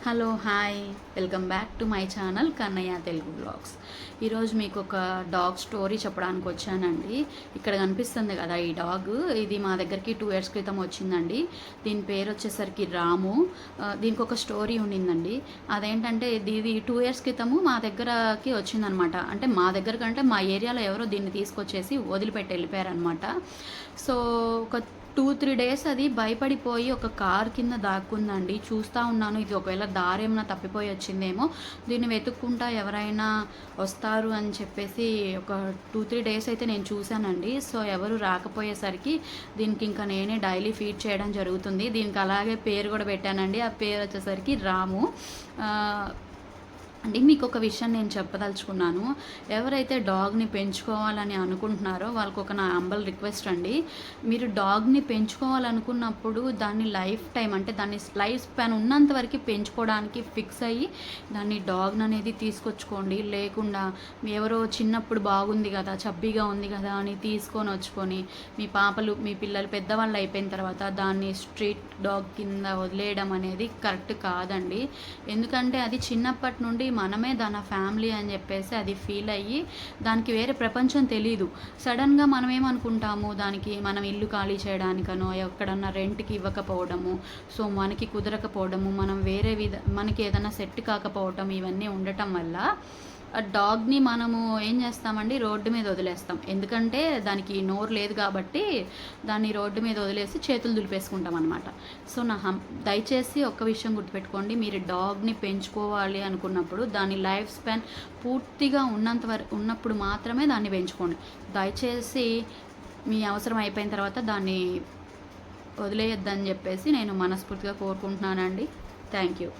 Hello hi welcome back to my channel Kannayya Telugu blogs. ఈరోజు మీకు ఒక డాగ్ స్టోరీ చెప్పడానికి వచ్చానండి. ఇక్కడ కనిపిస్తుంది కదా ఈ డాగ్, ఇది మా దగ్గరికి 2 years క్రితం వచ్చిందండి. దీని పేరు వచ్చేసరికి రాము. దీనికి ఒక స్టోరీ ఉండిందండి. అదేంటంటే ఇది 2 years క్రితము మా దగ్గరకి వచ్చిందనమాట. అంటే మా దగ్గర కంటే మా ఏరియాలో ఎవరో దీన్ని తీసుకొచ్చేసి వదిలిపెట్టి వెళ్ళిపోయారనమాట. సో ఒక 2-3 డేస్ అది భయపడిపోయి ఒక కార్ కింద దాక్కుందండి. చూస్తూ ఉన్నాను, ఇది ఒకవేళ దారి ఏమైనా తప్పిపోయి వచ్చిందేమో, దీన్ని వెతుక్కుంటా ఎవరైనా వస్తారు అని చెప్పేసి ఒక 2-3 డేస్ అయితే నేను చూశానండి. సో ఎవరు రాకపోయేసరికి దీనికి ఇంకా నేనే డైలీ ఫీడ్ చేయడం జరుగుతుంది. దీనికి అలాగే పేరు కూడా పెట్టానండి. ఆ పేరు వచ్చేసరికి రాము. అంటే మీకు ఒక విషయం నేను చెప్పదలుచుకున్నాను. ఎవరైతే డాగ్ని పెంచుకోవాలని అనుకుంటున్నారో వాళ్ళకు ఒక నా హంబల్ రిక్వెస్ట్ అండి. మీరు డాగ్ని పెంచుకోవాలనుకున్నప్పుడు దాన్ని లైఫ్ టైం, అంటే దాన్ని లైఫ్ స్పాన్ ఉన్నంత వరకు పెంచుకోవడానికి ఫిక్స్ అయ్యి దాన్ని డాగ్ని అనేది తీసుకొచ్చుకోండి. లేకుండా ఎవరో చిన్నప్పుడు బాగుంది కదా, చబ్బీగా ఉంది కదా అని తీసుకొని వచ్చుకొని మీ పిల్లలు పెద్దవాళ్ళు అయిపోయిన తర్వాత దాన్ని స్ట్రీట్ డాగ్ కింద వదిలేయడం అనేది కరెక్ట్ కాదండి. ఎందుకంటే అది చిన్నప్పటి నుండి మనమే దాని ఫ్యామిలీ అని చెప్పేసి అది ఫీల్ అయ్యి దానికి వేరే ప్రపంచం తెలీదు. సడన్గా మనం ఏమనుకుంటాము, దానికి మనం ఇల్లు ఖాళీ చేయడానికనో ఎక్కడన్నా రెంట్కి ఇవ్వకపోవడము, సో మనకి కుదరకపోవడము, మనకి ఏదైనా సెట్ కాకపోవటం, ఇవన్నీ ఉండటం వల్ల ఆ డాగ్ని మనము ఏం చేస్తామండి, రోడ్డు మీద వదిలేస్తాం. ఎందుకంటే దానికి నోరు లేదు కాబట్టి దాన్ని రోడ్డు మీద వదిలేసి చేతులు దులిపేసుకుంటాం అనమాట. సో దయచేసి ఒక్క విషయం గుర్తుపెట్టుకోండి, మీరు డాగ్ని పెంచుకోవాలి అనుకున్నప్పుడు దాని లైఫ్ స్పాన్ పూర్తిగా ఉన్నప్పుడు మాత్రమే దాన్ని పెంచుకోండి. దయచేసి మీ అవసరం అయిపోయిన తర్వాత దాన్ని వదిలేయొద్దని చెప్పేసి నేను మనస్ఫూర్తిగా కోరుకుంటున్నానండి. Thank you.